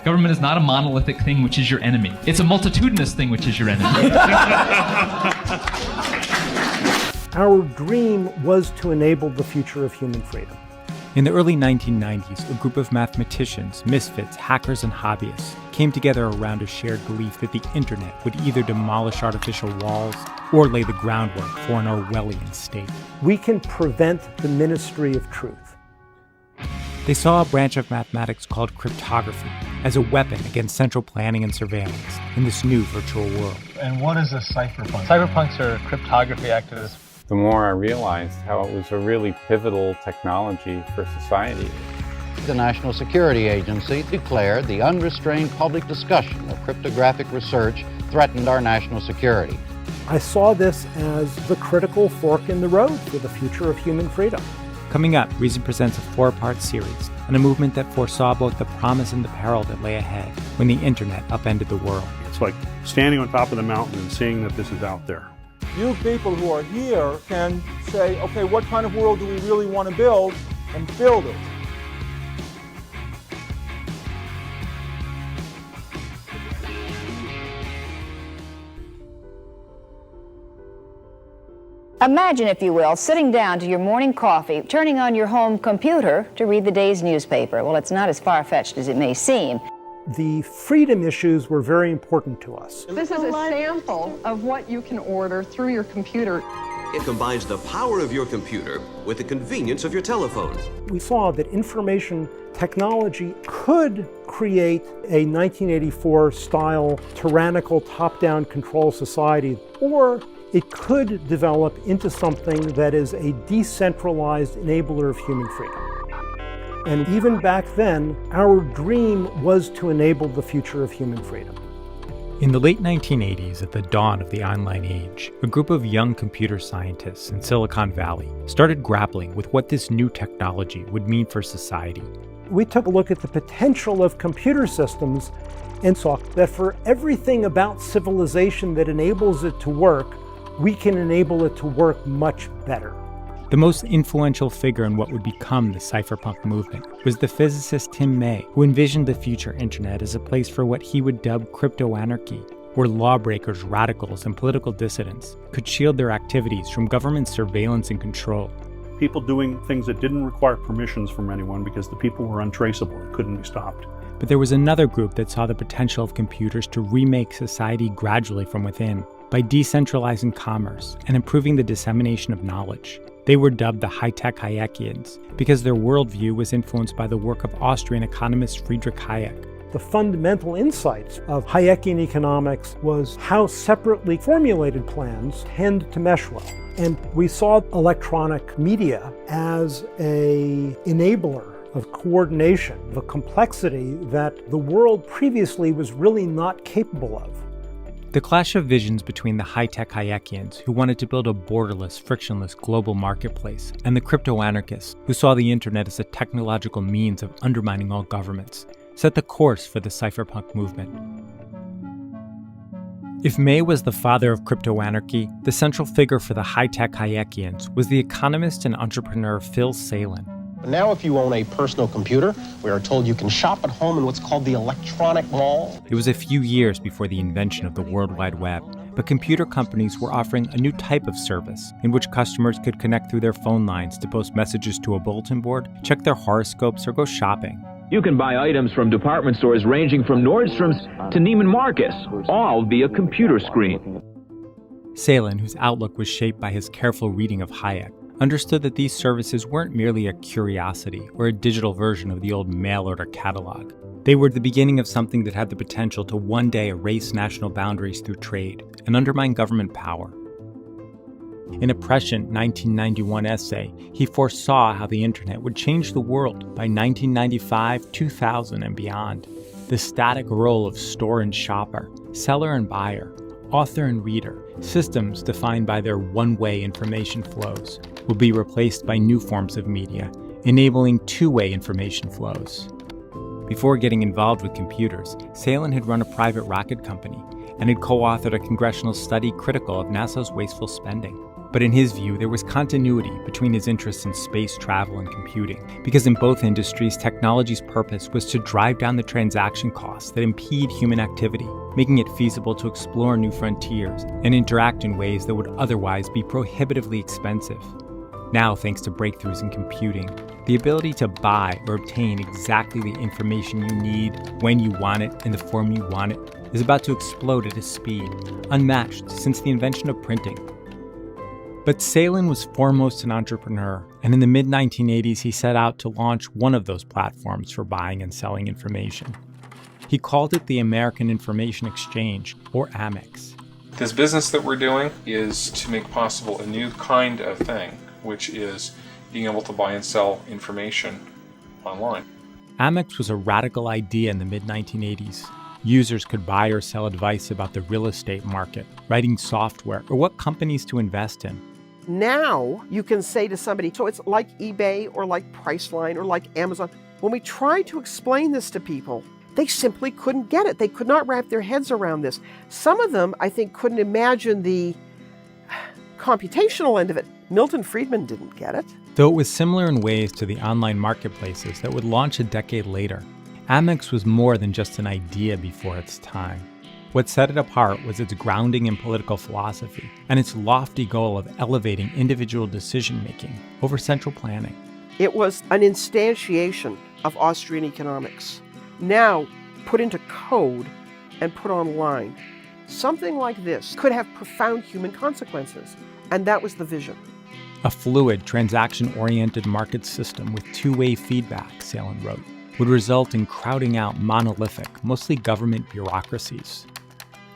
Government is not a monolithic thing which is your enemy. It's a multitudinous thing which is your enemy. Our dream was to enable the future of human freedom. In the early 1990s, a group of mathematicians, misfits, hackers, and hobbyists came together around a shared belief that the internet would either demolish artificial walls or lay the groundwork for an Orwellian state. We can prevent the ministry of truth. They saw a branch of mathematics called cryptography as a weapon against central planning and surveillance in this new virtual world. And what is a cypherpunk? Cypherpunks are cryptography activists. The more I realized how it was a really pivotal technology for society. The National Security Agency declared the unrestrained public discussion of cryptographic research threatened our national security. I saw this as the critical fork in the road for the future of human freedom. Coming up, Reason presents a 4-part series on a movement that foresaw both the promise and the peril that lay ahead when the internet upended the world. It's like standing on top of the mountain and seeing that this is out there. You people who are here can say, okay, what kind of world do we really want to build, and build it. Imagine, if you will, sitting down to your morning coffee, turning on your home computer to read the day's newspaper. Well, it's not as far-fetched as it may seem. The freedom issues were very important to us. This is a sample of what you can order through your computer. It combines the power of your computer with the convenience of your telephone. We saw that information technology could create a 1984-style tyrannical top-down control society, or it could develop into something that is a decentralized enabler of human freedom. And even back then, our dream was to enable the future of human freedom. In the late 1980s, at the dawn of the online age, a group of young computer scientists in Silicon Valley started grappling with what this new technology would mean for society. We took a look at the potential of computer systems and saw that for everything about civilization that enables it to work, we can enable it to work much better. The most influential figure in what would become the cypherpunk movement was the physicist Tim May, who envisioned the future internet as a place for what he would dub crypto-anarchy, where lawbreakers, radicals, and political dissidents could shield their activities from government surveillance and control. People doing things that didn't require permissions from anyone because the people were untraceable and couldn't be stopped. But there was another group that saw the potential of computers to remake society gradually from within by decentralizing commerce and improving the dissemination of knowledge. They were dubbed the high-tech Hayekians because their worldview was influenced by the work of Austrian economist Friedrich Hayek. The fundamental insights of Hayekian economics was how separately formulated plans tend to mesh well. And we saw electronic media as an enabler of coordination, of a complexity that the world previously was really not capable of. The clash of visions between the high-tech Hayekians, who wanted to build a borderless, frictionless global marketplace, and the crypto-anarchists, who saw the internet as a technological means of undermining all governments, set the course for the cypherpunk movement. If May was the father of crypto-anarchy, the central figure for the high-tech Hayekians was the economist and entrepreneur Phil Salin. Now, if you own a personal computer, we are told you can shop at home in what's called the electronic mall. It was a few years before the invention of the World Wide Web, but computer companies were offering a new type of service in which customers could connect through their phone lines to post messages to a bulletin board, check their horoscopes, or go shopping. You can buy items from department stores ranging from Nordstrom's to Neiman Marcus, all via computer screen. Salin, whose outlook was shaped by his careful reading of Hayek, understood that these services weren't merely a curiosity or a digital version of the old mail order catalog. They were the beginning of something that had the potential to one day erase national boundaries through trade and undermine government power. In a prescient 1991 essay, he foresaw how the internet would change the world by 1995, 2000, and beyond. The static role of store and shopper, seller and buyer, author and reader, systems defined by their one-way information flows, will be replaced by new forms of media, enabling two-way information flows. Before getting involved with computers, Salin had run a private rocket company, and had co-authored a congressional study critical of NASA's wasteful spending. But in his view, there was continuity between his interests in space travel and computing, because in both industries, technology's purpose was to drive down the transaction costs that impede human activity, making it feasible to explore new frontiers and interact in ways that would otherwise be prohibitively expensive. Now, thanks to breakthroughs in computing, the ability to buy or obtain exactly the information you need when you want it in the form you want it is about to explode at a speed unmatched since the invention of printing. But Salen was foremost an entrepreneur, and in the mid-1980s he set out to launch one of those platforms for buying and selling information. He called it the American Information Exchange, or Amex. This business that we're doing is to make possible a new kind of thing, which is being able to buy and sell information online. Amex was a radical idea in the mid-1980s. Users could buy or sell advice about the real estate market, writing software, or what companies to invest in. Now you can say to somebody, so it's like eBay or like Priceline or like Amazon. When we tried to explain this to people, they simply couldn't get it. They could not wrap their heads around this. Some of them, I think, couldn't imagine the computational end of it. Milton Friedman didn't get it. Though it was similar in ways to the online marketplaces that would launch a decade later, Amex was more than just an idea before its time. What set it apart was its grounding in political philosophy and its lofty goal of elevating individual decision-making over central planning. It was an instantiation of Austrian economics, now put into code and put online. Something like this could have profound human consequences, and that was the vision. A fluid, transaction-oriented market system with two-way feedback, Salen wrote, would result in crowding out monolithic, mostly government bureaucracies.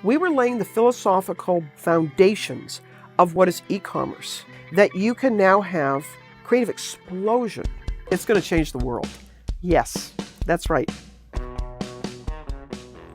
We were laying the philosophical foundations of what is e-commerce, that you can now have creative explosion. It's going to change the world. Yes, that's right.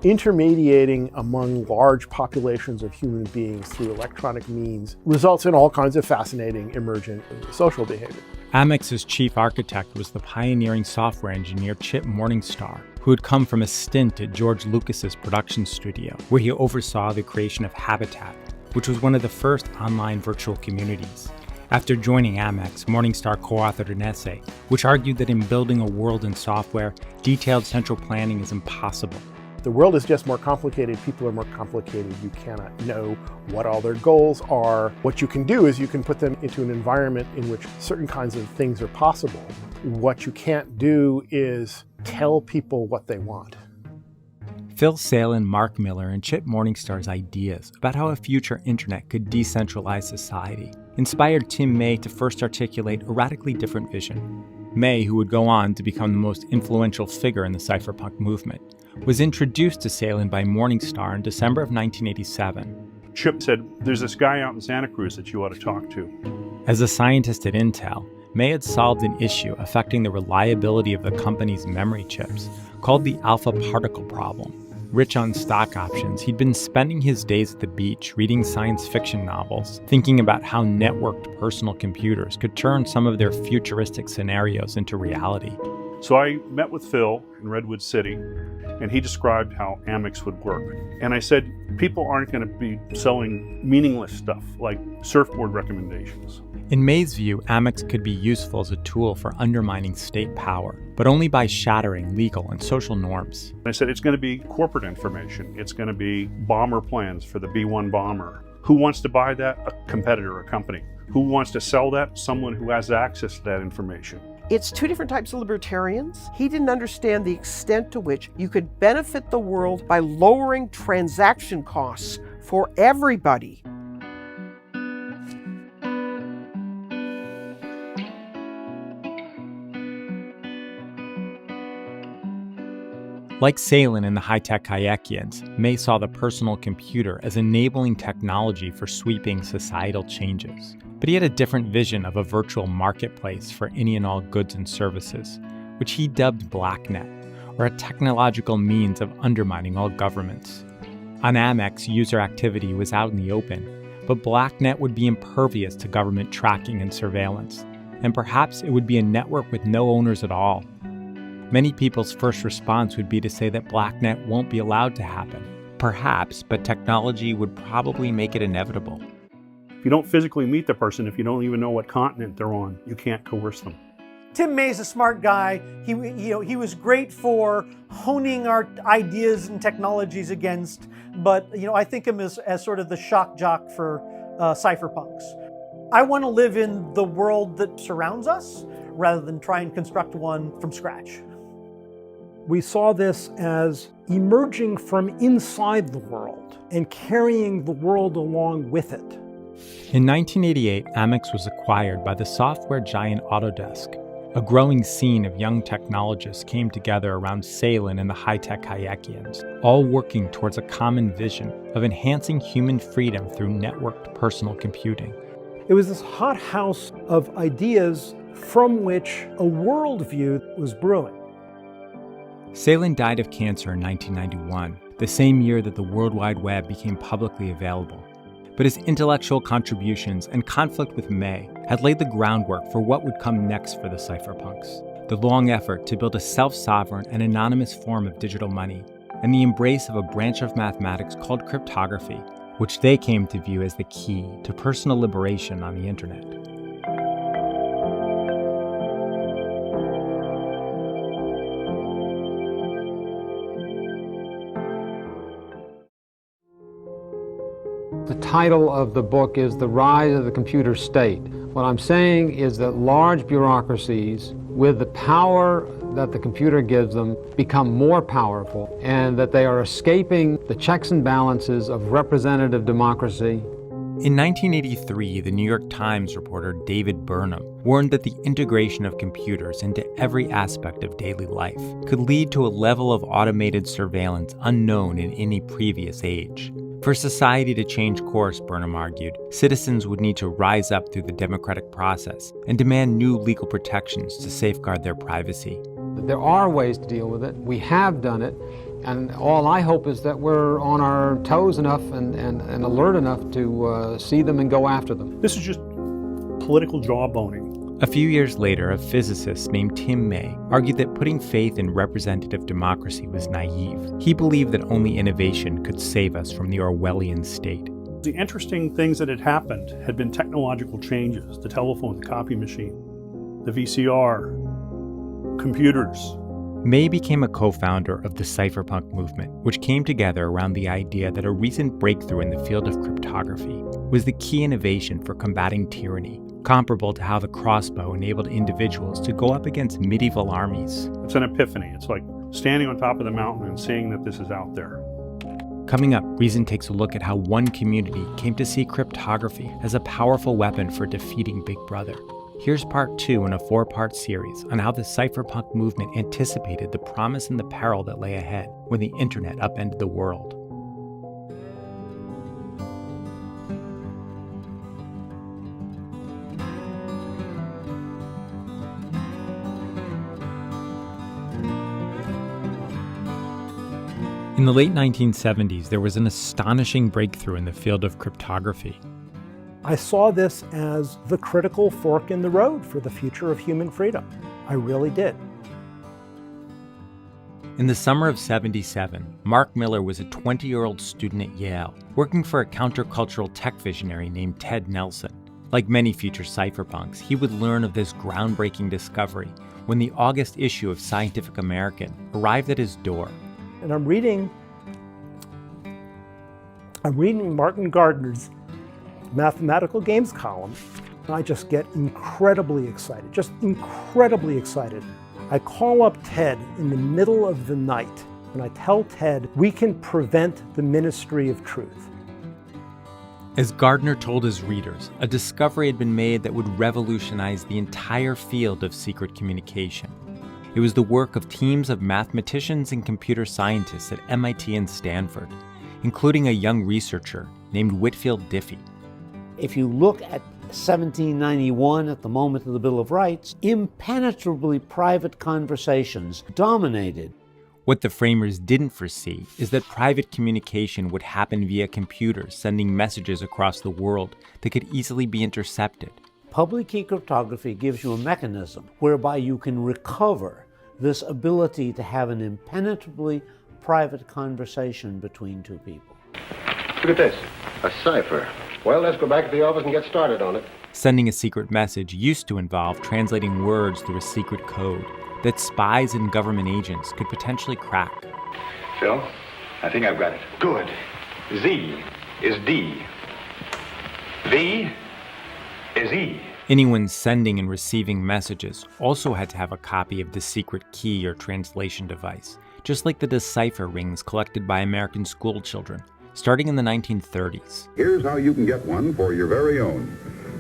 Intermediating among large populations of human beings through electronic means results in all kinds of fascinating emergent social behavior. Amex's chief architect was the pioneering software engineer Chip Morningstar, who had come from a stint at George Lucas's production studio, where he oversaw the creation of Habitat, which was one of the first online virtual communities. After joining Amex, Morningstar co-authored an essay which argued that in building a world in software, detailed central planning is impossible. The world is just more complicated. People are more complicated. You cannot know what all their goals are. What you can do is you can put them into an environment in which certain kinds of things are possible. What you can't do is tell people what they want. Phil Salen, Mark Miller, and Chip Morningstar's ideas about how a future internet could decentralize society inspired Tim May to first articulate a radically different vision. May, who would go on to become the most influential figure in the cypherpunk movement, was introduced to Salen by Morningstar in December of 1987. Chip said, "There's this guy out in Santa Cruz that you ought to talk to." As a scientist at Intel, May had solved an issue affecting the reliability of the company's memory chips, called the alpha particle problem. Rich on stock options, he'd been spending his days at the beach reading science fiction novels, thinking about how networked personal computers could turn some of their futuristic scenarios into reality. So I met with Phil in Redwood City, and he described how Amex would work. And I said, people aren't going to be selling meaningless stuff like surfboard recommendations. In May's view, Amex could be useful as a tool for undermining state power, but only by shattering legal and social norms. I said, it's going to be corporate information. It's going to be bomber plans for the B-1 bomber. Who wants to buy that? A competitor, a company. Who wants to sell that? Someone who has access to that information. It's two different types of libertarians. He didn't understand the extent to which you could benefit the world by lowering transaction costs for everybody. Like Salen and the high-tech Hayekians, May saw the personal computer as enabling technology for sweeping societal changes. But he had a different vision of a virtual marketplace for any and all goods and services, which he dubbed BlackNet, or a technological means of undermining all governments. On Amex, user activity was out in the open, but BlackNet would be impervious to government tracking and surveillance, and perhaps it would be a network with no owners at all. Many people's first response would be to say that BlackNet won't be allowed to happen, Perhaps, but technology would probably make it inevitable. If you don't physically meet the person, if you don't even know what continent they're on, you can't coerce them. Tim May's a smart guy. He was great for honing our ideas and technologies against, but I think him as sort of the shock jock for cypherpunks. I want to live in the world that surrounds us rather than try and construct one from scratch. We saw this as emerging from inside the world and carrying the world along with it. In 1988, Amex was acquired by the software giant Autodesk. A growing scene of young technologists came together around Salin and the high-tech Hayekians, all working towards a common vision of enhancing human freedom through networked personal computing. It was this hothouse of ideas from which a worldview was brewing. Salin died of cancer in 1991, the same year that the World Wide Web became publicly available. But his intellectual contributions and conflict with May had laid the groundwork for what would come next for the cypherpunks: the long effort to build a self-sovereign and anonymous form of digital money, and the embrace of a branch of mathematics called cryptography, which they came to view as the key to personal liberation on the internet. The title of the book is The Rise of the Computer State. What I'm saying is that large bureaucracies, with the power that the computer gives them, become more powerful, and that they are escaping the checks and balances of representative democracy. In 1983, the New York Times reporter David Burnham warned that the integration of computers into every aspect of daily life could lead to a level of automated surveillance unknown in any previous age. For society to change course, Burnham argued, citizens would need to rise up through the democratic process and demand new legal protections to safeguard their privacy. There are ways to deal with it. We have done it. And all I hope is that we're on our toes enough and alert enough to see them and go after them. This is just political jawboning. A few years later, a physicist named Tim May argued that putting faith in representative democracy was naive. He believed that only innovation could save us from the Orwellian state. The interesting things that had happened had been technological changes: the telephone, the copy machine, the VCR, computers. May became a co-founder of the cypherpunk movement, which came together around the idea that a recent breakthrough in the field of cryptography was the key innovation for combating tyranny, comparable to how the crossbow enabled individuals to go up against medieval armies. It's an epiphany. It's like standing on top of the mountain and seeing that this is out there. Coming up, Reason takes a look at how one community came to see cryptography as a powerful weapon for defeating Big Brother. Here's part 2 in a 4-part series on how the cypherpunk movement anticipated the promise and the peril that lay ahead when the internet upended the world. In the late 1970s, there was an astonishing breakthrough in the field of cryptography. I saw this as the critical fork in the road for the future of human freedom. I really did. In the summer of '77, Mark Miller was a 20-year-old student at Yale, working for a countercultural tech visionary named Ted Nelson. Like many future cypherpunks, he would learn of this groundbreaking discovery when the August issue of Scientific American arrived at his door. And I'm reading Martin Gardner's mathematical games column, and I just get incredibly excited, I call up Ted in the middle of the night, and I tell Ted, we can prevent the Ministry of Truth. As Gardner told his readers, a discovery had been made that would revolutionize the entire field of secret communication. It was the work of teams of mathematicians and computer scientists at MIT and Stanford, including a young researcher named Whitfield Diffie. If you look at 1791, at the moment of the Bill of Rights, impenetrably private conversations dominated. What the framers didn't foresee is that private communication would happen via computers sending messages across the world that could easily be intercepted. Public key cryptography gives you a mechanism whereby you can recover this ability to have an impenetrably private conversation between two people. Look at this. A cipher. Well, let's go back to the office and get started on it. Sending a secret message used to involve translating words through a secret code that spies and government agents could potentially crack. Phil, I think I've got it. Good. Z is D. V is E. Anyone sending and receiving messages also had to have a copy of the secret key or translation device, just like the decipher rings collected by American school children, starting in the 1930s. Here's how you can get one for your very own.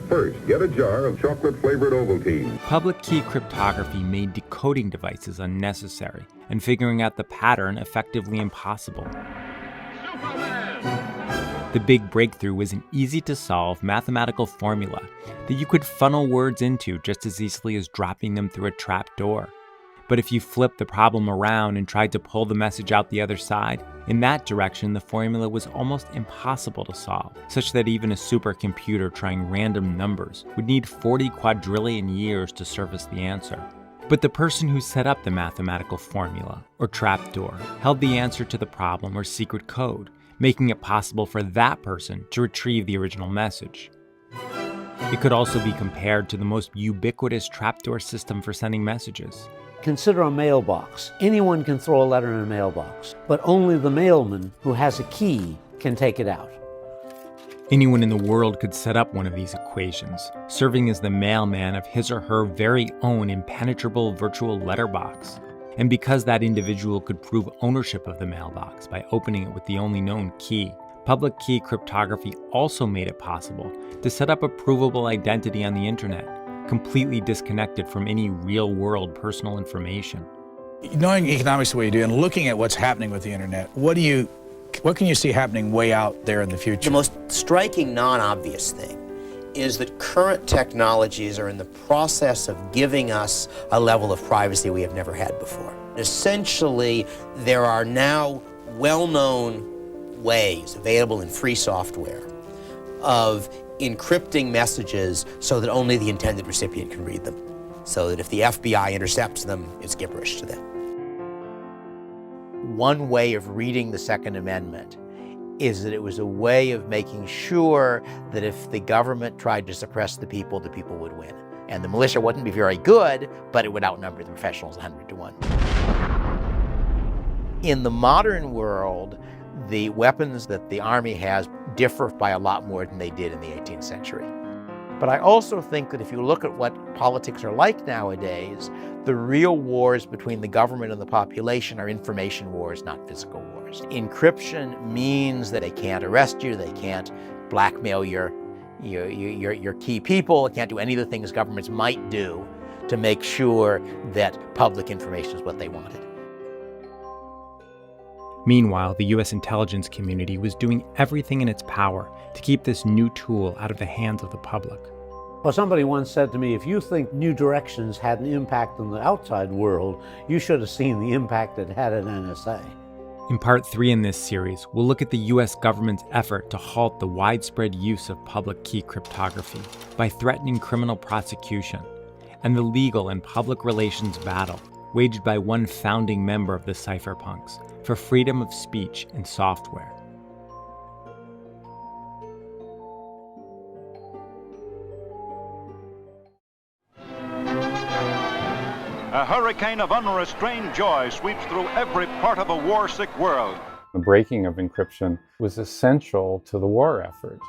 First, get a jar of chocolate-flavored Ovaltine. Public key cryptography made decoding devices unnecessary and figuring out the pattern effectively impossible. The big breakthrough was an easy-to-solve mathematical formula that you could funnel words into just as easily as dropping them through a trap door. But if you flipped the problem around and tried to pull the message out the other side, in that direction the formula was almost impossible to solve, such that even a supercomputer trying random numbers would need 40 quadrillion years to surface the answer. But the person who set up the mathematical formula, or trapdoor, held the answer to the problem or secret code, making it possible for that person to retrieve the original message. It could also be compared to the most ubiquitous trapdoor system for sending messages. Consider a mailbox. Anyone can throw a letter in a mailbox, but only the mailman who has a key can take it out. Anyone in the world could set up one of these equations, serving as the mailman of his or her very own impenetrable virtual letterbox. And because that individual could prove ownership of the mailbox by opening it with the only known key, public key cryptography also made it possible to set up a provable identity on the internet, completely disconnected from any real-world personal information. Knowing economics the way you do and looking at what's happening with the internet, what can you see happening way out there in the future? The most striking non-obvious thing is that current technologies are in the process of giving us a level of privacy we have never had before. Essentially, there are now well-known ways available in free software of encrypting messages so that only the intended recipient can read them, so that if the FBI intercepts them, it's gibberish to them. One way of reading the Second Amendment is that it was a way of making sure that if the government tried to suppress the people would win. And the militia wouldn't be very good, but it would outnumber the professionals 100 to 1. In the modern world, the weapons that the army has differ by a lot more than they did in the 18th century. But I also think that if you look at what politics are like nowadays, the real wars between the government and the population are information wars, not physical wars. Encryption means that they can't arrest you, they can't blackmail your key people, they can't do any of the things governments might do to make sure that public information is what they wanted. Meanwhile, the US intelligence community was doing everything in its power to keep this new tool out of the hands of the public. Well, somebody once said to me, if you think New Directions had an impact on the outside world, you should have seen the impact it had at NSA. In part 3 in this series, we'll look at the US government's effort to halt the widespread use of public key cryptography by threatening criminal prosecution, and the legal and public relations battle waged by one founding member of the cypherpunks for freedom of speech in software. A hurricane of unrestrained joy sweeps through every part of a war-sick world. The breaking of encryption was essential to the war effort.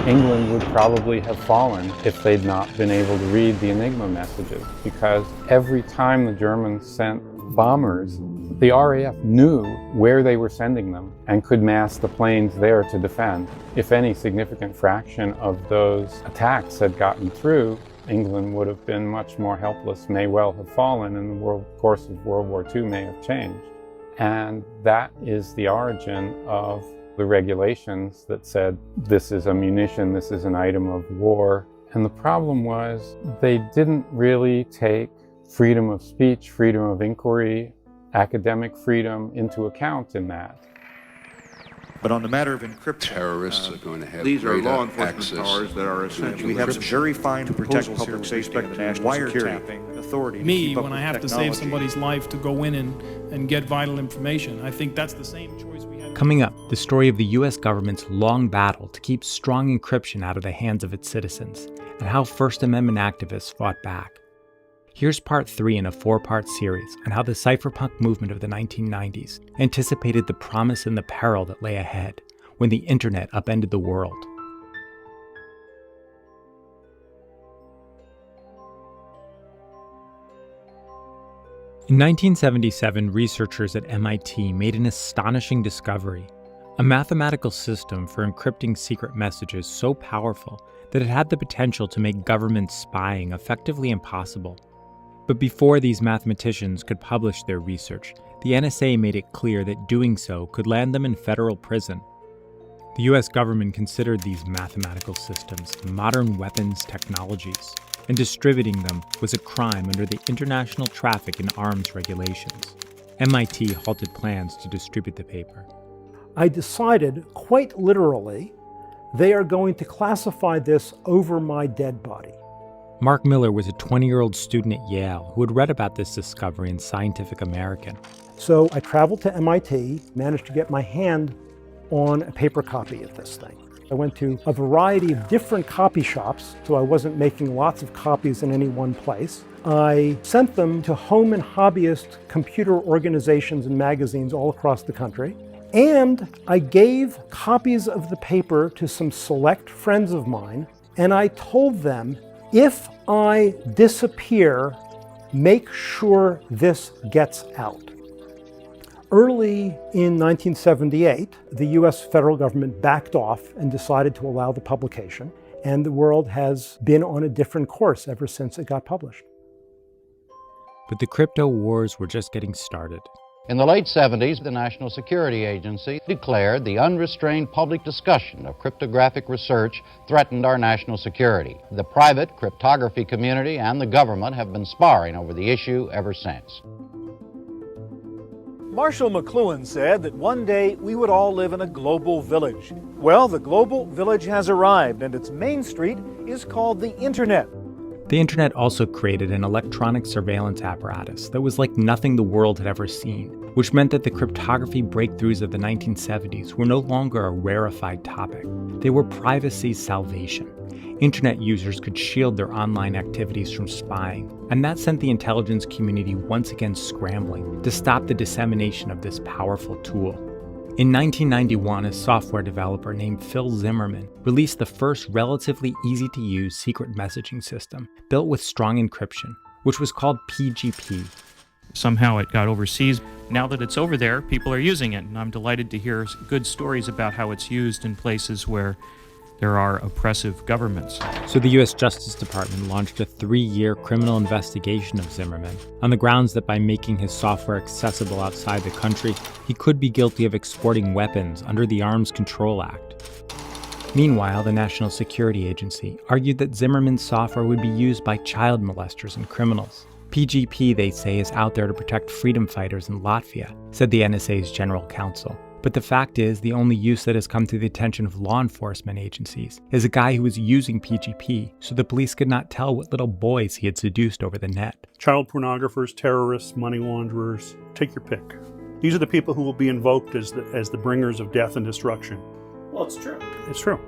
England would probably have fallen if they'd not been able to read the Enigma messages, because every time the Germans sent bombers, the RAF knew where they were sending them and could mass the planes there to defend. If any significant fraction of those attacks had gotten through, England would have been much more helpless, may well have fallen, and the course of World War II may have changed. And that is the origin of the regulations that said this is a munition, this is an item of war. And the problem was they didn't really take freedom of speech, freedom of inquiry, academic freedom into account in that. But on the matter of encryption, terrorists are going to have these are greater law enforcement access powers that are essential. We have some very fine proposals here with respect to wiretapping authority. Me, when I have to save somebody's life to go in and get vital information, I think that's the same choice we have. Coming up, the story of the US government's long battle to keep strong encryption out of the hands of its citizens, and how First Amendment activists fought back. Here's part 3 in a 4-part series on how the cypherpunk movement of the 1990s anticipated the promise and the peril that lay ahead when the internet upended the world. In 1977, researchers at MIT made an astonishing discovery: a mathematical system for encrypting secret messages so powerful that it had the potential to make government spying effectively impossible. But before these mathematicians could publish their research, the NSA made it clear that doing so could land them in federal prison. The US government considered these mathematical systems modern weapons technologies, and distributing them was a crime under the International Traffic in Arms regulations. MIT halted plans to distribute the paper. I decided, quite literally, they are going to classify this over my dead body. Mark Miller was a 20-year-old student at Yale who had read about this discovery in Scientific American. So I traveled to MIT, managed to get my hand on a paper copy of this thing. I went to a variety of different copy shops, so I wasn't making lots of copies in any one place. I sent them to home and hobbyist computer organizations and magazines all across the country. And I gave copies of the paper to some select friends of mine, and I told them, if I disappear, make sure this gets out. Early in 1978, the US federal government backed off and decided to allow the publication, and the world has been on a different course ever since it got published. But the crypto wars were just getting started. In the late 70s, the National Security Agency declared the unrestrained public discussion of cryptographic research threatened our national security. The private cryptography community and the government have been sparring over the issue ever since. Marshall McLuhan said that one day we would all live in a global village. Well, the global village has arrived, and its main street is called the Internet. The internet also created an electronic surveillance apparatus that was like nothing the world had ever seen, which meant that the cryptography breakthroughs of the 1970s were no longer a rarefied topic. They were privacy's salvation. Internet users could shield their online activities from spying, and that sent the intelligence community once again scrambling to stop the dissemination of this powerful tool. In 1991, a software developer named Phil Zimmermann released the first relatively easy-to-use secret messaging system built with strong encryption, which was called PGP. Somehow it got overseas. Now that it's over there, people are using it, and I'm delighted to hear good stories about how it's used in places where there are oppressive governments. So the US Justice Department launched a 3-year criminal investigation of Zimmermann on the grounds that by making his software accessible outside the country, he could be guilty of exporting weapons under the Arms Control Act. Meanwhile, the National Security Agency argued that Zimmermann's software would be used by child molesters and criminals. PGP, they say, is out there to protect freedom fighters in Latvia, said the NSA's general counsel. But the fact is, the only use that has come to the attention of law enforcement agencies is a guy who was using PGP so the police could not tell what little boys he had seduced over the net. Child pornographers, terrorists, money launderers, take your pick. These are the people who will be invoked as the bringers of death and destruction. Well, it's true. It's true.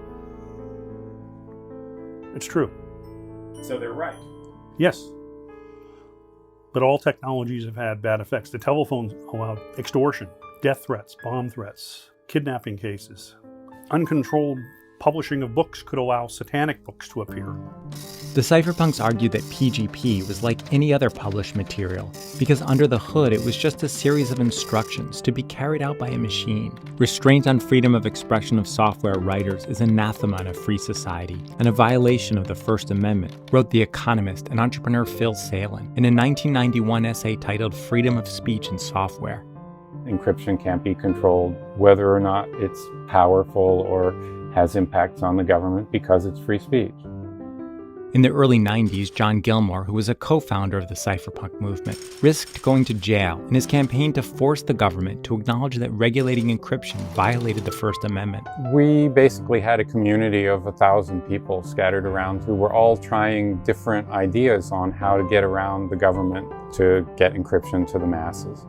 It's true. So they're right. Yes. But all technologies have had bad effects. The telephone allowed extortion, death threats, bomb threats, kidnapping cases. Uncontrolled publishing of books could allow satanic books to appear. The cypherpunks argued that PGP was like any other published material, because under the hood it was just a series of instructions to be carried out by a machine. Restraint on freedom of expression of software writers is anathema in a free society, and a violation of the First Amendment, wrote the economist and entrepreneur Phil Salen in a 1991 essay titled Freedom of Speech in Software. Encryption can't be controlled, whether or not it's powerful or has impacts on the government, because it's free speech. In the early 90s, John Gilmore, who was a co-founder of the cypherpunk movement, risked going to jail in his campaign to force the government to acknowledge that regulating encryption violated the First Amendment. We basically had a community of 1,000 people scattered around who were all trying different ideas on how to get around the government to get encryption to the masses.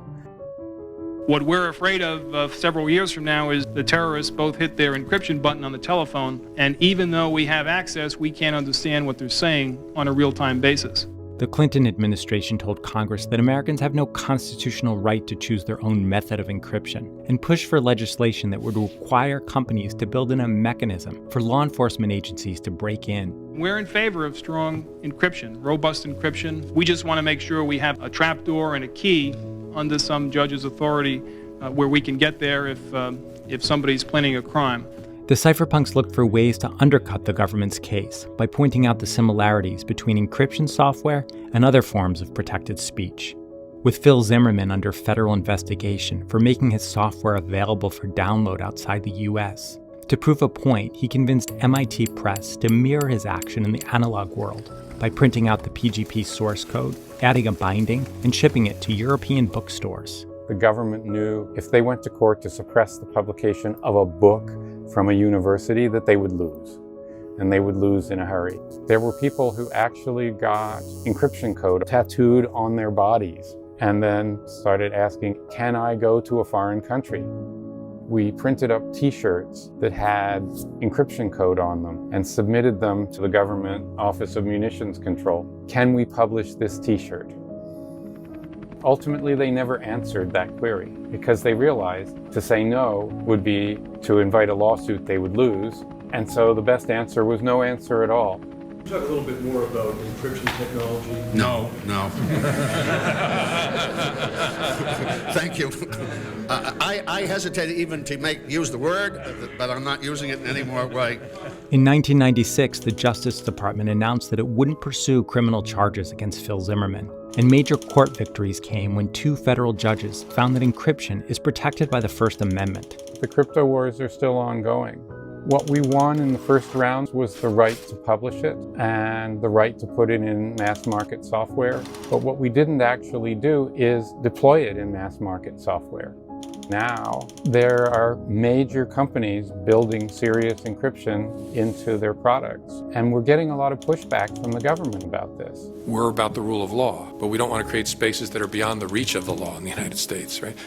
What we're afraid of several years from now is the terrorists both hit their encryption button on the telephone, and even though we have access, we can't understand what they're saying on a real-time basis. The Clinton administration told Congress that Americans have no constitutional right to choose their own method of encryption, and pushed for legislation that would require companies to build in a mechanism for law enforcement agencies to break in. We're in favor of strong encryption, robust encryption. We just want to make sure we have a trapdoor and a key under some judge's authority where we can get there if somebody's planning a crime. The cypherpunks looked for ways to undercut the government's case by pointing out the similarities between encryption software and other forms of protected speech. With Phil Zimmermann under federal investigation for making his software available for download outside the US. To prove a point, he convinced MIT Press to mirror his action in the analog world by printing out the PGP source code, adding a binding, and shipping it to European bookstores. The government knew if they went to court to suppress the publication of a book from a university that they would lose, and they would lose in a hurry. There were people who actually got encryption code tattooed on their bodies and then started asking, can I go to a foreign country? We printed up t-shirts that had encryption code on them and submitted them to the government Office of Munitions Control. Can we publish this t-shirt? Ultimately, they never answered that query because they realized to say no would be to invite a lawsuit they would lose. And so the best answer was no answer at all. Talk a little bit more about encryption technology. No. Thank you. I hesitate even to use the word, but I'm not using it anymore. Right. In 1996, the Justice Department announced that it wouldn't pursue criminal charges against Phil Zimmermann, and major court victories came when 2 federal judges found that encryption is protected by the First Amendment. The crypto wars are still ongoing. What we won in the first round was the right to publish it and the right to put it in mass market software. But what we didn't actually do is deploy it in mass market software. Now, there are major companies building serious encryption into their products, and we're getting a lot of pushback from the government about this. We're about the rule of law, but we don't want to create spaces that are beyond the reach of the law in the United States, right?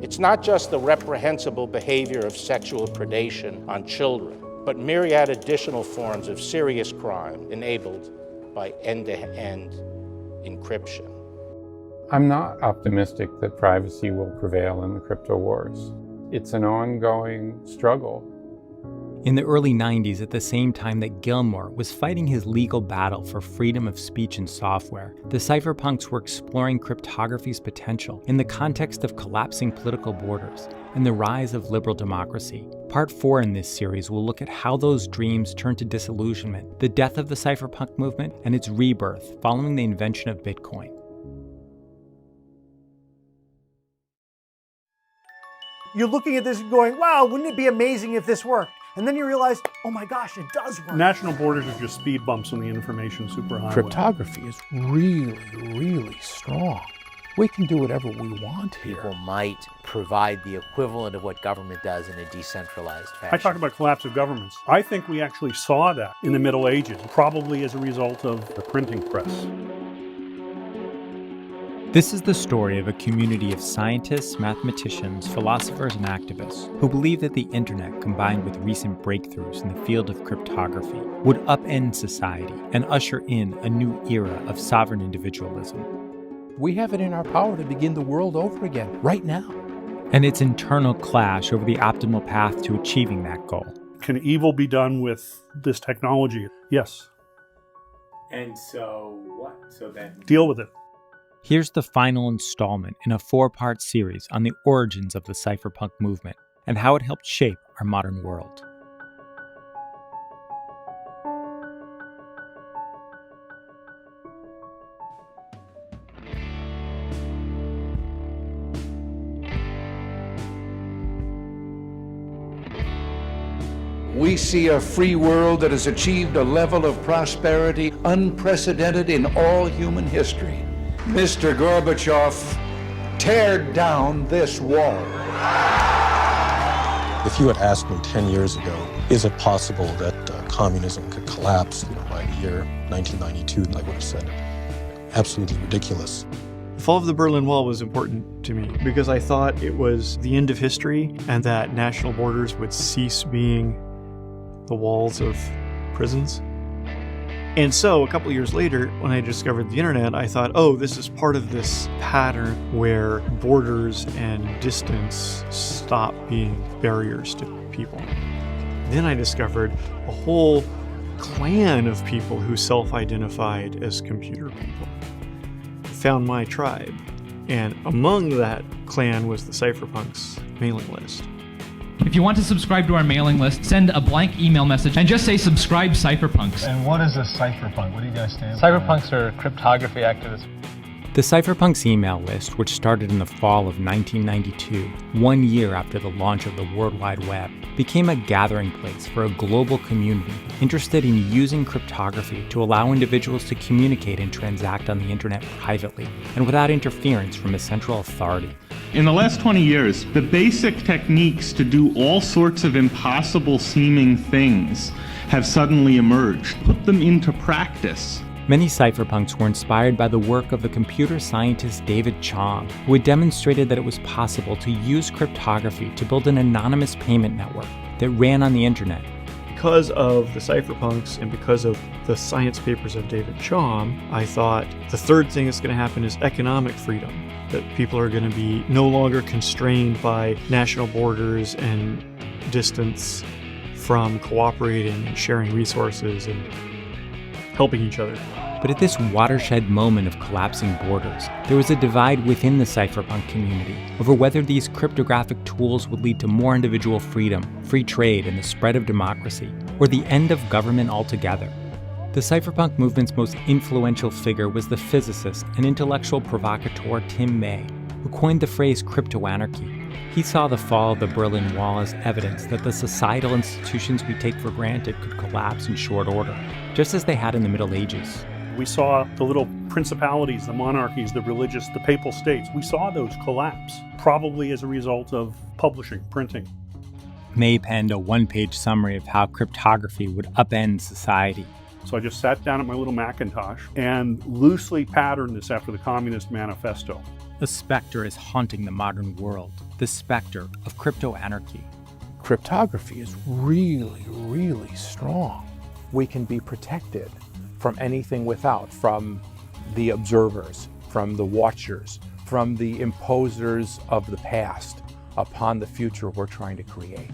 It's not just the reprehensible behavior of sexual predation on children, but myriad additional forms of serious crime enabled by end-to-end encryption. I'm not optimistic that privacy will prevail in the crypto wars. It's an ongoing struggle. In the early 90s, at the same time that Gilmore was fighting his legal battle for freedom of speech in software, the cypherpunks were exploring cryptography's potential in the context of collapsing political borders and the rise of liberal democracy. Part 4 in this series will look at how those dreams turned to disillusionment, the death of the cypherpunk movement, and its rebirth following the invention of Bitcoin. You're looking at this and going, wow, wouldn't it be amazing if this worked? And then you realize, oh my gosh, it does work. National borders are just speed bumps on the information superhighway. Cryptography is really strong. We can do whatever we want here. People might provide the equivalent of what government does in a decentralized fashion. I talked about collapse of governments. I think we actually saw that in the Middle Ages, probably as a result of the printing press. This is the story of a community of scientists, mathematicians, philosophers, and activists who believe that the internet, combined with recent breakthroughs in the field of cryptography, would upend society and usher in a new era of sovereign individualism. We have it in our power to begin the world over again, right now. And its internal clash over the optimal path to achieving that goal. Can evil be done with this technology? Yes. And so what? So then deal with it. Here's the final installment in a 4-part series on the origins of the cypherpunk movement and how it helped shape our modern world. We we see a free world that has achieved a level of prosperity unprecedented in all human history. Mr. Gorbachev, tear down this wall. If you had asked me 10 years ago, is it possible that communism could collapse by the year 1992, I would have said absolutely ridiculous. The fall of the Berlin Wall was important to me because I thought it was the end of history and that national borders would cease being the walls of prisons. And so a couple of years later, when I discovered the internet, I thought, oh, this is part of this pattern where borders and distance stop being barriers to people. Then I discovered a whole clan of people who self-identified as computer people. Found my tribe, and among that clan was the Cypherpunks mailing list. If you want to subscribe to our mailing list, send a blank email message and just say subscribe Cypherpunks. And what is a cypherpunk? What do you guys stand for? Cypherpunks are cryptography activists. The Cypherpunks email list, which started in the fall of 1992, 1 year after the launch of the World Wide Web, became a gathering place for a global community interested in using cryptography to allow individuals to communicate and transact on the internet privately and without interference from a central authority. In the last 20 years, the basic techniques to do all sorts of impossible seeming things have suddenly emerged. Put them into practice. Many cypherpunks were inspired by the work of the computer scientist David Chong, who had demonstrated that it was possible to use cryptography to build an anonymous payment network that ran on the internet. Because of the cypherpunks and because of the science papers of David Chong, I thought the third thing that's going to happen is economic freedom. That people are going to be no longer constrained by national borders and distance from cooperating and sharing resources and helping each other. But at this watershed moment of collapsing borders, there was a divide within the cypherpunk community over whether these cryptographic tools would lead to more individual freedom, free trade, and the spread of democracy, or the end of government altogether. The cypherpunk movement's most influential figure was the physicist and intellectual provocateur Tim May, who coined the phrase crypto-anarchy. He saw the fall of the Berlin Wall as evidence that the societal institutions we take for granted could collapse in short order, just as they had in the Middle Ages. We saw the little principalities, the monarchies, the religious, the papal states. We saw those collapse, probably as a result of publishing, printing. May penned a one-page summary of how cryptography would upend society. So I just sat down at my little Macintosh and loosely patterned this after the Communist Manifesto. A specter is haunting the modern world, the specter of crypto-anarchy. Cryptography is really, really strong. We can be protected from anything without, from the observers, from the watchers, from the imposers of the past upon the future we're trying to create.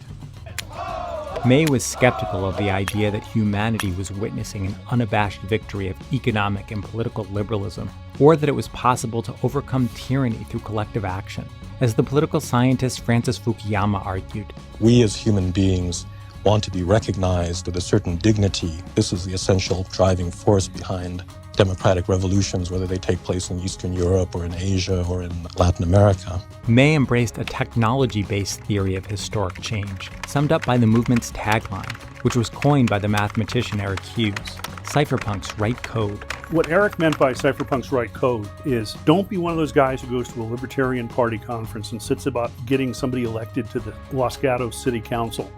May was skeptical of the idea that humanity was witnessing an unabashed victory of economic and political liberalism, or that it was possible to overcome tyranny through collective action. As the political scientist Francis Fukuyama argued, We as human beings want to be recognized with a certain dignity. This is the essential driving force behind democratic revolutions, whether they take place in Eastern Europe or in Asia or in Latin America. May embraced a technology-based theory of historic change, summed up by the movement's tagline, which was coined by the mathematician Eric Hughes: cypherpunks write code. What Eric meant by cypherpunks write code is don't be one of those guys who goes to a Libertarian Party conference and sits about getting somebody elected to the Los Gatos City Council.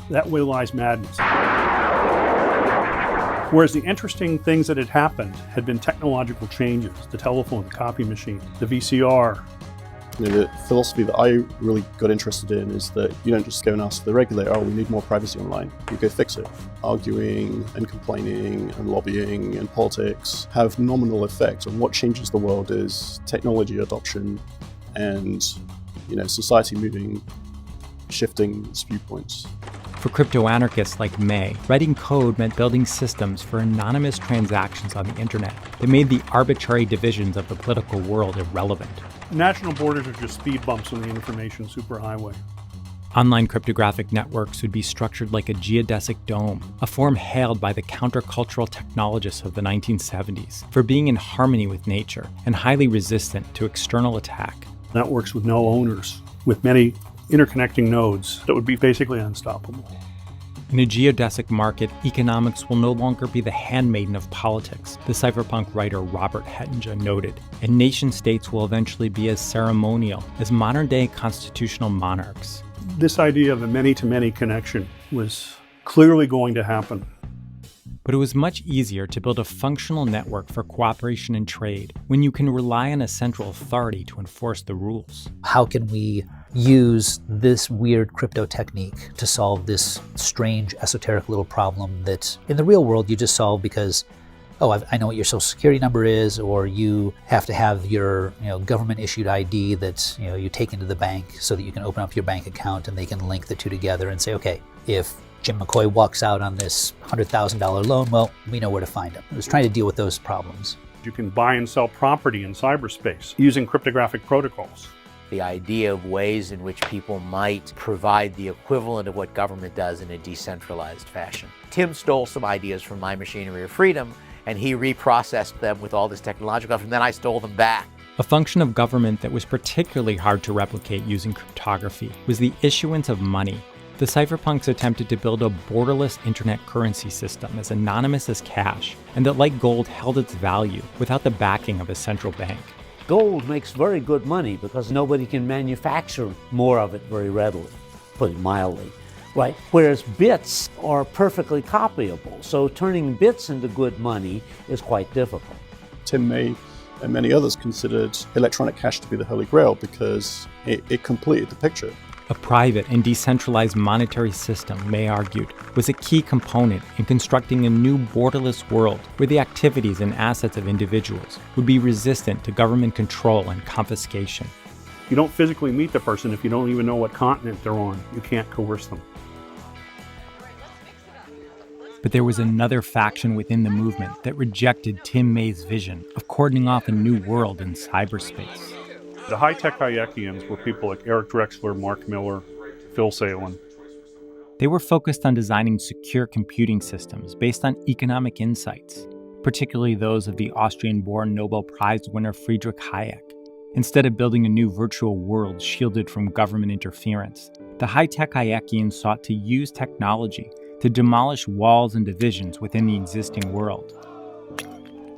That way lies madness. Whereas the interesting things that had happened had been technological changes: the telephone, the copy machine, the VCR. The philosophy that I really got interested in is that you don't just go and ask the regulator, oh, we need more privacy online. You go fix it. Arguing and complaining and lobbying and politics have nominal effect on what changes the world is technology adoption and, society moving, shifting its viewpoints. For crypto-anarchists like May, writing code meant building systems for anonymous transactions on the internet that made the arbitrary divisions of the political world irrelevant. National borders are just speed bumps on the information superhighway. Online cryptographic networks would be structured like a geodesic dome, a form hailed by the countercultural technologists of the 1970s for being in harmony with nature and highly resistant to external attack. Networks with no owners, with many interconnecting nodes that would be basically unstoppable. In a geodesic market, economics will no longer be the handmaiden of politics, the cypherpunk writer Robert Hettinger noted, and nation-states will eventually be as ceremonial as modern-day constitutional monarchs. This idea of a many-to-many connection was clearly going to happen. But it was much easier to build a functional network for cooperation and trade when you can rely on a central authority to enforce the rules. How can we use this weird crypto technique to solve this strange, esoteric little problem that in the real world you just solve because, oh, I know what your social security number is, or you have to have your government-issued ID that you take into the bank so that you can open up your bank account and they can link the two together and say, okay, if Jim McCoy walks out on this $100,000 loan, well, we know where to find him. I was trying to deal with those problems. You can buy and sell property in cyberspace using cryptographic protocols. The idea of ways in which people might provide the equivalent of what government does in a decentralized fashion. Tim stole some ideas from My Machinery of Freedom, and he reprocessed them with all this technological stuff, and then I stole them back. A function of government that was particularly hard to replicate using cryptography was the issuance of money. The cypherpunks attempted to build a borderless internet currency system as anonymous as cash, and that, like gold, held its value without the backing of a central bank. Gold makes very good money because nobody can manufacture more of it very readily, put it mildly, right? Whereas bits are perfectly copyable, so turning bits into good money is quite difficult. Tim May and many others considered electronic cash to be the holy grail because it completed the picture. A private and decentralized monetary system, May argued, was a key component in constructing a new borderless world where the activities and assets of individuals would be resistant to government control and confiscation. You don't physically meet the person if you don't even know what continent they're on. You can't coerce them. But there was another faction within the movement that rejected Tim May's vision of cordoning off a new world in cyberspace. The high-tech Hayekians were people like Eric Drexler, Mark Miller, Phil Salin. They were focused on designing secure computing systems based on economic insights, particularly those of the Austrian-born Nobel Prize winner Friedrich Hayek. Instead of building a new virtual world shielded from government interference, the high-tech Hayekians sought to use technology to demolish walls and divisions within the existing world.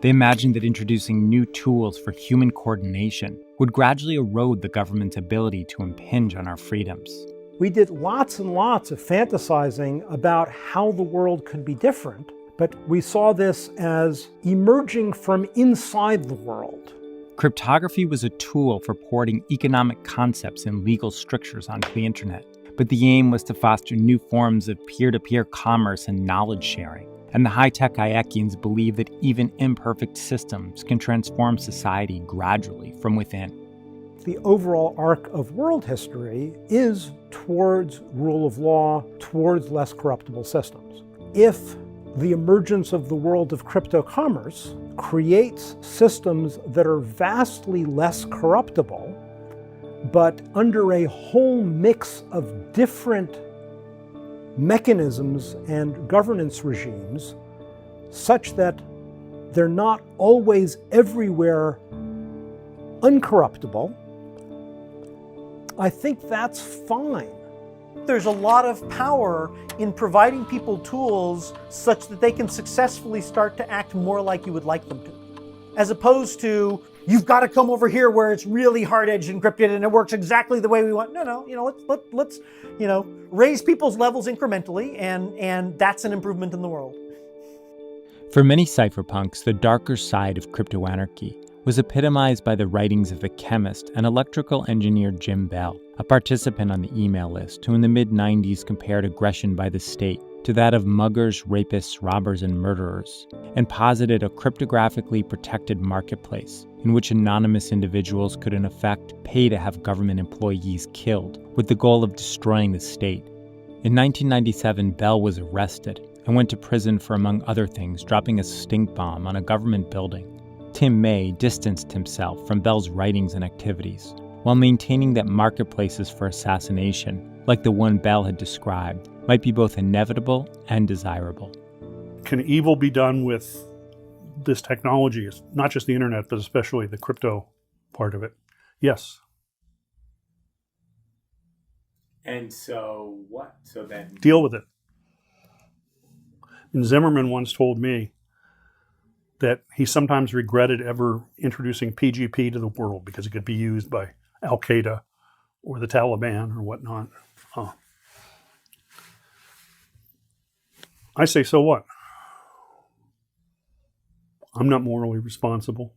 They imagined that introducing new tools for human coordination would gradually erode the government's ability to impinge on our freedoms. We did lots and lots of fantasizing about how the world could be different, but we saw this as emerging from inside the world. Cryptography was a tool for porting economic concepts and legal strictures onto the internet, but the aim was to foster new forms of peer-to-peer commerce and knowledge sharing. And the high-tech Hayekians believe that even imperfect systems can transform society gradually from within. The overall arc of world history is towards rule of law, towards less corruptible systems. If the emergence of the world of crypto commerce creates systems that are vastly less corruptible, but under a whole mix of different mechanisms and governance regimes such that they're not always everywhere uncorruptible, I think that's fine. There's a lot of power in providing people tools such that they can successfully start to act more like you would like them to. As opposed to, you've got to come over here where it's really hard-edged encrypted and it works exactly the way we want. No, let's raise people's levels incrementally, and that's an improvement in the world. For many cypherpunks, the darker side of crypto-anarchy was epitomized by the writings of the chemist and electrical engineer Jim Bell, a participant on the email list who in the mid-90s compared aggression by the state to that of muggers, rapists, robbers, and murderers, and posited a cryptographically protected marketplace in which anonymous individuals could in effect pay to have government employees killed with the goal of destroying the state. In 1997, Bell was arrested and went to prison for, among other things, dropping a stink bomb on a government building. Tim May distanced himself from Bell's writings and activities, while maintaining that marketplaces for assassination, like the one Bell had described, might be both inevitable and desirable. Can evil be done with this technology? It's not just the internet, but especially the crypto part of it. Yes. And so what? So then... Deal with it. And Zimmerman once told me that he sometimes regretted ever introducing PGP to the world because it could be used by Al-Qaeda or the Taliban or whatnot. I say, so what? I'm not morally responsible.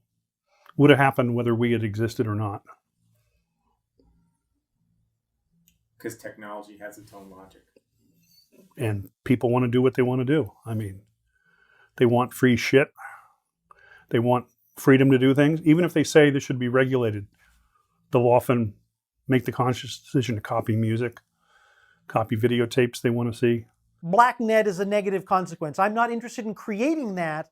Would have happened whether we had existed or not. Because technology has its own logic. And people want to do what they want to do. I mean, they want free shit. They want freedom to do things. Even if they say this should be regulated, they'll often make the conscious decision to copy music, copy videotapes they want to see. Blacknet is a negative consequence. I'm not interested in creating that.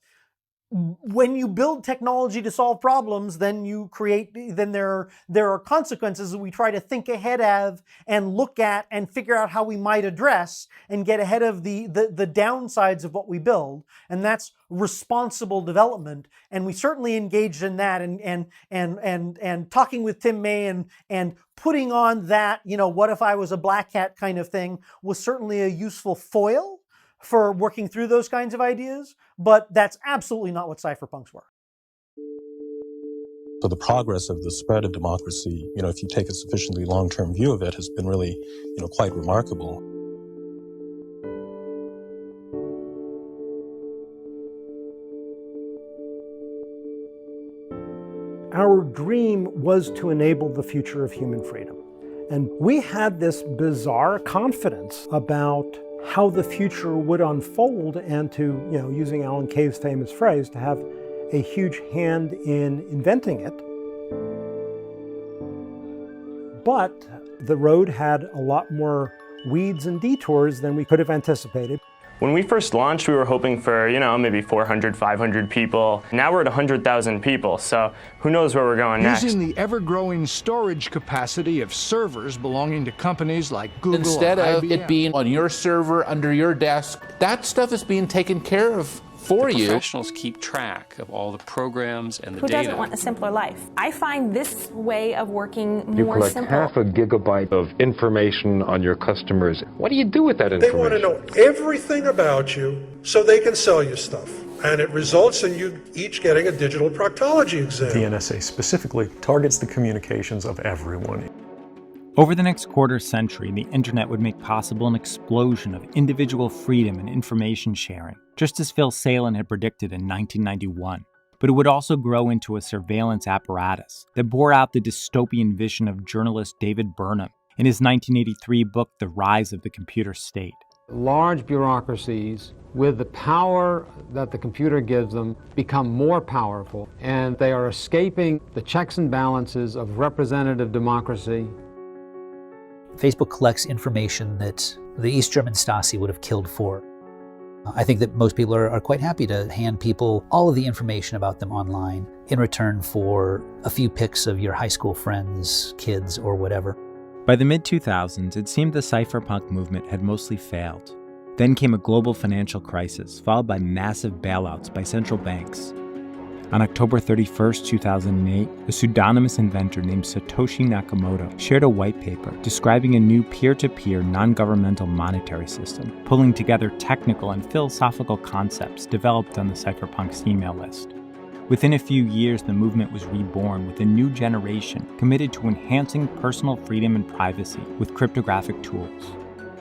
When you build technology to solve problems, then there are consequences that we try to think ahead of and look at and figure out how we might address and get ahead of the downsides of what we build. And that's responsible development. And we certainly engaged in that and talking with Tim May and putting on that, what if I was a black hat kind of thing was certainly a useful foil for working through those kinds of ideas, but that's absolutely not what cypherpunks were. So the progress of the spread of democracy, if you take a sufficiently long-term view of it, has been really, quite remarkable. Our dream was to enable the future of human freedom. And we had this bizarre confidence about how the future would unfold and to, using Alan Kay's famous phrase, to have a huge hand in inventing it. But the road had a lot more weeds and detours than we could have anticipated. When we first launched, we were hoping for, maybe 400, 500 people. Now we're at 100,000 people, so who knows where we're going next. Using the ever-growing storage capacity of servers belonging to companies like Google, instead of IBM. It being on your server, under your desk, that stuff is being taken care of for you. Professionals keep track of all the programs and the Who data. Who doesn't want a simpler life? I find this way of working You more collect simple. half a gigabyte of information on your customers. What do you do with that They information? want to know everything about you so they can sell you stuff. And it results in you each getting a digital proctology exam. The NSA specifically targets the communications of everyone. Over the next quarter century, the internet would make possible an explosion of individual freedom and information sharing, just as Phil Salen had predicted in 1991. But it would also grow into a surveillance apparatus that bore out the dystopian vision of journalist David Burnham in his 1983 book, The Rise of the Computer State. Large bureaucracies, with the power that the computer gives them, become more powerful, and they are escaping the checks and balances of representative democracy. Facebook collects information that the East German Stasi would have killed for. I think that most people are quite happy to hand people all of the information about them online in return for a few pics of your high school friends, kids, or whatever. By the mid-2000s, it seemed the cypherpunk movement had mostly failed. Then came a global financial crisis, followed by massive bailouts by central banks. On October 31, 2008, a pseudonymous inventor named Satoshi Nakamoto shared a white paper describing a new peer-to-peer non-governmental monetary system, pulling together technical and philosophical concepts developed on the cypherpunks' email list. Within a few years, the movement was reborn with a new generation committed to enhancing personal freedom and privacy with cryptographic tools.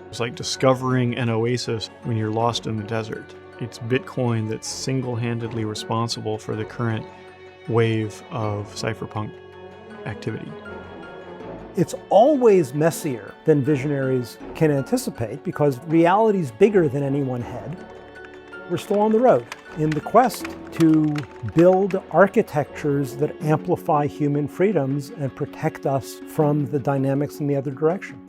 It's like discovering an oasis when you're lost in the desert. It's Bitcoin that's single-handedly responsible for the current wave of cypherpunk activity. It's always messier than visionaries can anticipate because reality's bigger than any one head. We're still on the road in the quest to build architectures that amplify human freedoms and protect us from the dynamics in the other direction.